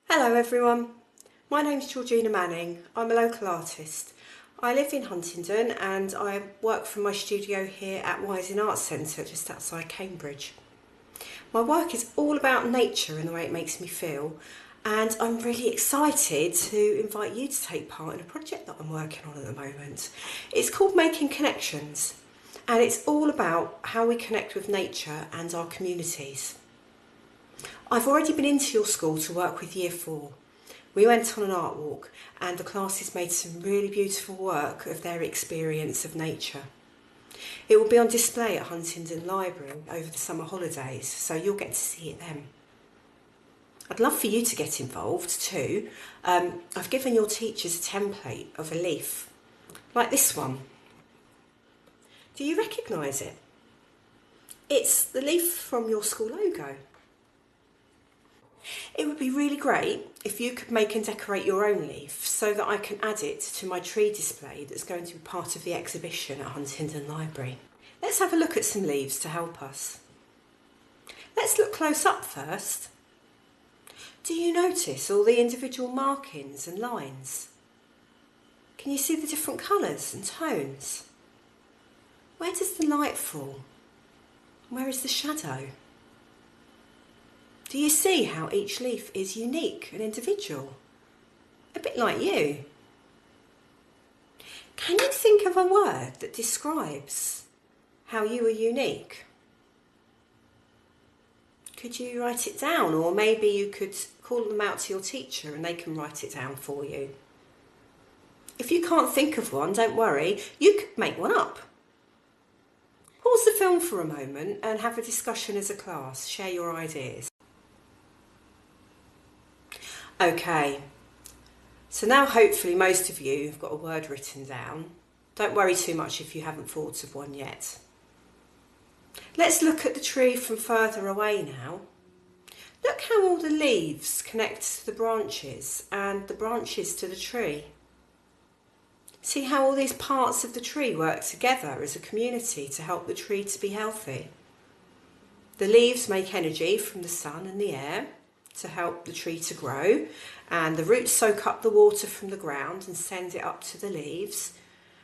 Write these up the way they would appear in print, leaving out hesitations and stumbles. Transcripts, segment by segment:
Hello everyone, my name's Georgina Manning. I'm a local artist. I live in Huntingdon and I work from my studio here at Wising Arts Centre just outside Cambridge. My work is all about nature and the way it makes me feel, and I'm really excited to invite you to take part in a project that I'm working on at the moment. It's called Making Connections, and it's all about how we connect with nature and our communities. I've already been into your school to work with Year 4. We went on an art walk and the classes made some really beautiful work of their experience of nature. It will be on display at Huntingdon Library over the summer holidays, so you'll get to see it then. I'd love for you to get involved too. I've given your teachers a template of a leaf, like this one. Do you recognise it? It's the leaf from your school logo. It would be really great if you could make and decorate your own leaf so that I can add it to my tree display that's going to be part of the exhibition at Huntingdon Library. Let's have a look at some leaves to help us. Let's look close up first. Do you notice all the individual markings and lines? Can you see the different colours and tones? Where does the light fall? Where is the shadow? Do you see how each leaf is unique and individual? A bit like you. Can you think of a word that describes how you are unique? Could you write it down, or maybe you could call them out to your teacher and they can write it down for you? If you can't think of one, don't worry, you could make one up. Pause the film for a moment and have a discussion as a class, share your ideas. Okay, so now hopefully most of you have got a word written down. Don't worry too much if you haven't thought of one yet. Let's look at the tree from further away now. Look how all the leaves connect to the branches and the branches to the tree. See how all these parts of the tree work together as a community to help the tree to be healthy. The leaves make energy from the sun and the air to help the tree to grow, and the roots soak up the water from the ground and send it up to the leaves,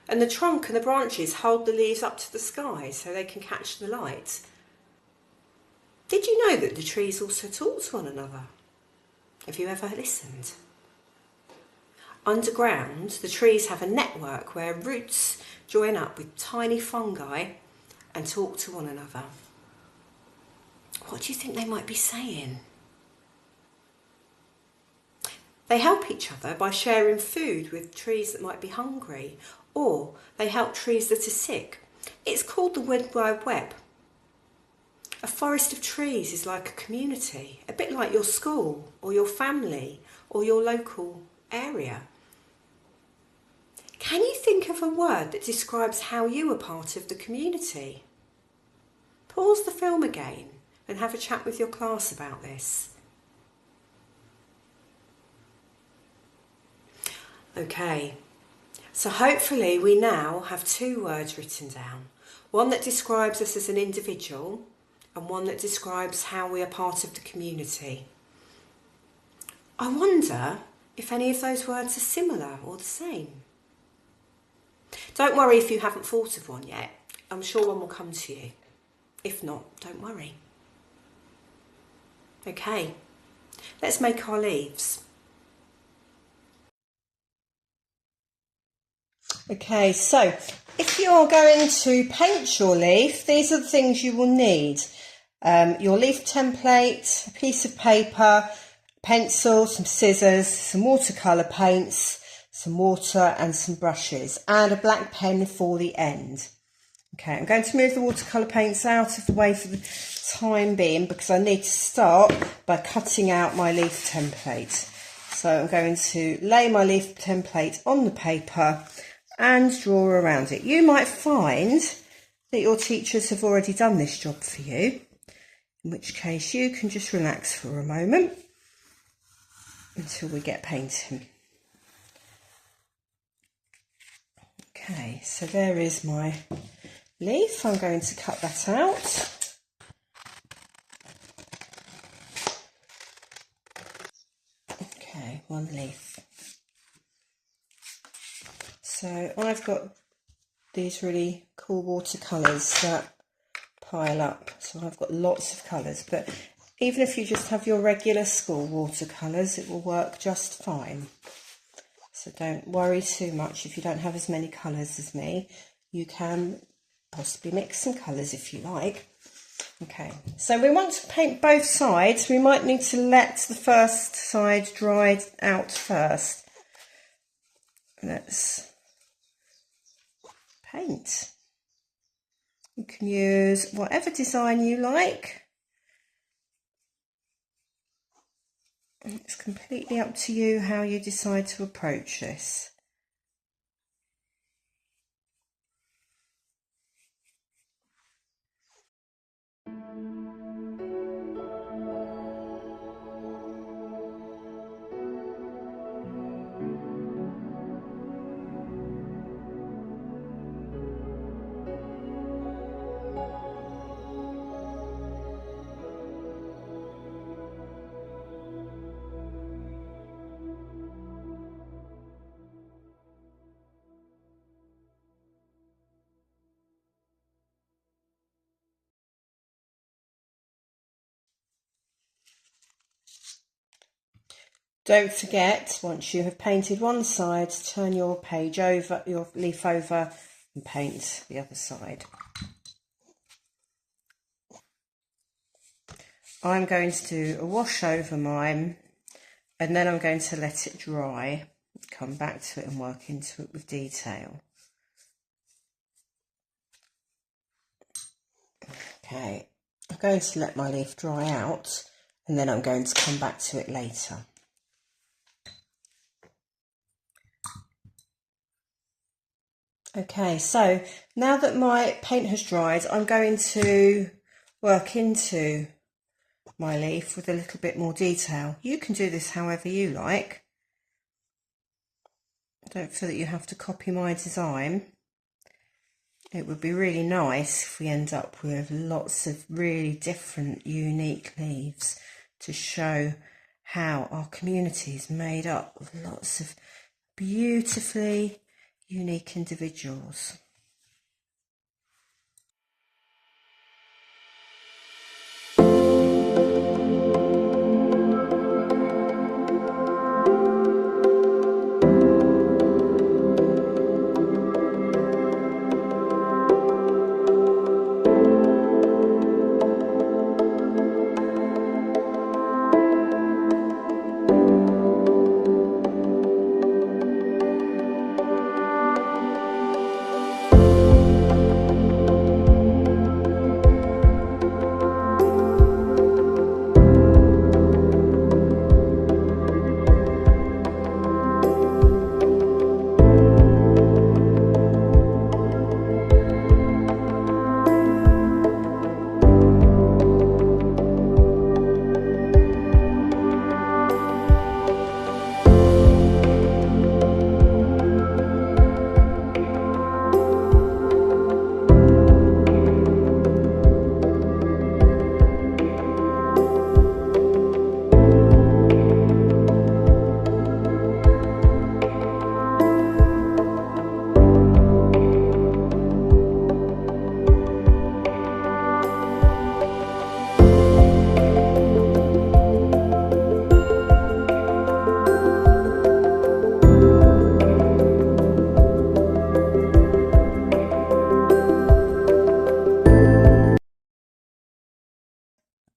and the trunk and the branches hold the leaves up to the sky so they can catch the light. Did you know that the trees also talk to one another? Have you ever listened? Underground, the trees have a network where roots join up with tiny fungi and talk to one another. What do you think they might be saying? They help each other by sharing food with trees that might be hungry, or they help trees that are sick. It's called the World Wide Web. A forest of trees is like a community, a bit like your school or your family or your local area. Can you think of a word that describes how you are part of the community? Pause the film again and have a chat with your class about this. Okay, so hopefully we now have two words written down. One that describes us as an individual and one that describes how we are part of the community. I wonder if any of those words are similar or the same. Don't worry if you haven't thought of one yet. I'm sure one will come to you. If not, don't worry. Okay, let's make our leaves. Okay, so if you're going to paint your leaf, these are the things you will need. Your leaf template, a piece of paper, pencil, some scissors, some watercolour paints, some water and some brushes, and a black pen for the end. Okay, I'm going to move the watercolour paints out of the way for the time being because I need to start by cutting out my leaf template. So I'm going to lay my leaf template on the paper and draw around it. You might find that your teachers have already done this job for you, in which case you can just relax for a moment until we get painting. Okay, so there is my leaf. I'm going to cut that out. the leaf. So I've got these really cool watercolours that pile up, so I've got lots of colours, but even if you just have your regular school watercolours, it will work just fine. So don't worry too much if you don't have as many colours as me. You can possibly mix some colours if you like. Okay, so we want to paint both sides. We might need to let the first side dry out first. Let's paint. You can use whatever design you like. It's completely up to you how you decide to approach this. Don't forget, once you have painted one side, turn your page over, your leaf over, and paint the other side. I'm going to do a wash over mine, and then I'm going to let it dry, come back to it and work into it with detail. Okay, I'm going to let my leaf dry out, and then I'm going to come back to it later. Okay, so now that my paint has dried, I'm going to work into my leaf with a little bit more detail. You can do this however you like. Don't feel that you have to copy my design. It would be really nice if we end up with lots of really different, unique leaves to show how our community is made up of lots of beautifully unique individuals.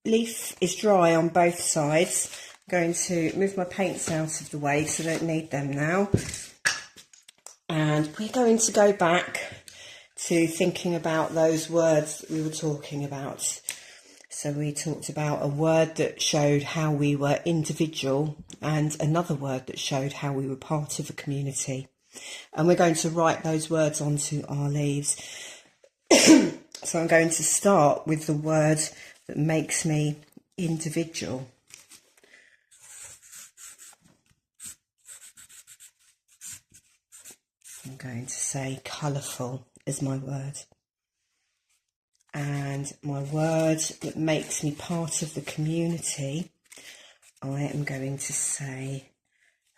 Leaf is dry on both sides. I'm going to move my paints out of the way because I don't need them now. And we're going to go back to thinking about those words that we were talking about. So we talked about a word that showed how we were individual and another word that showed how we were part of a community. And we're going to write those words onto our leaves. So I'm going to start with the word that makes me individual. I'm going to say colourful as my word. And my word that makes me part of the community, I am going to say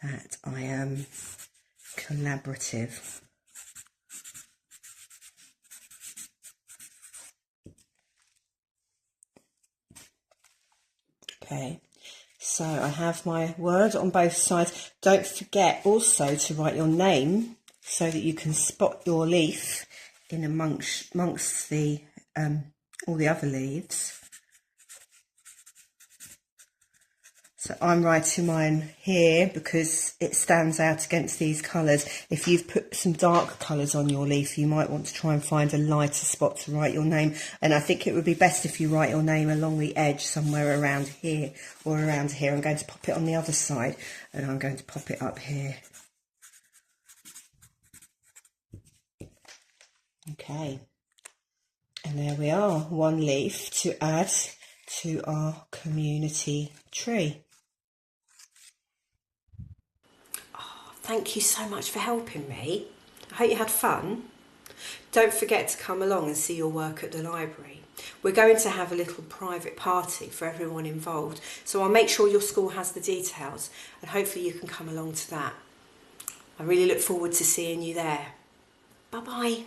that I am collaborative. Okay, so I have my word on both sides. Don't forget also to write your name so that you can spot your leaf in amongst the all the other leaves. So I'm writing mine here because it stands out against these colours. If you've put some dark colours on your leaf, you might want to try and find a lighter spot to write your name. And I think it would be best if you write your name along the edge, somewhere around here or around here. I'm going to pop it on the other side and I'm going to pop it up here. Okay, and there we are, one leaf to add to our community tree. Thank you so much for helping me. I hope you had fun. Don't forget to come along and see your work at the library. We're going to have a little private party for everyone involved, so I'll make sure your school has the details and hopefully you can come along to that. I really look forward to seeing you there. Bye-bye.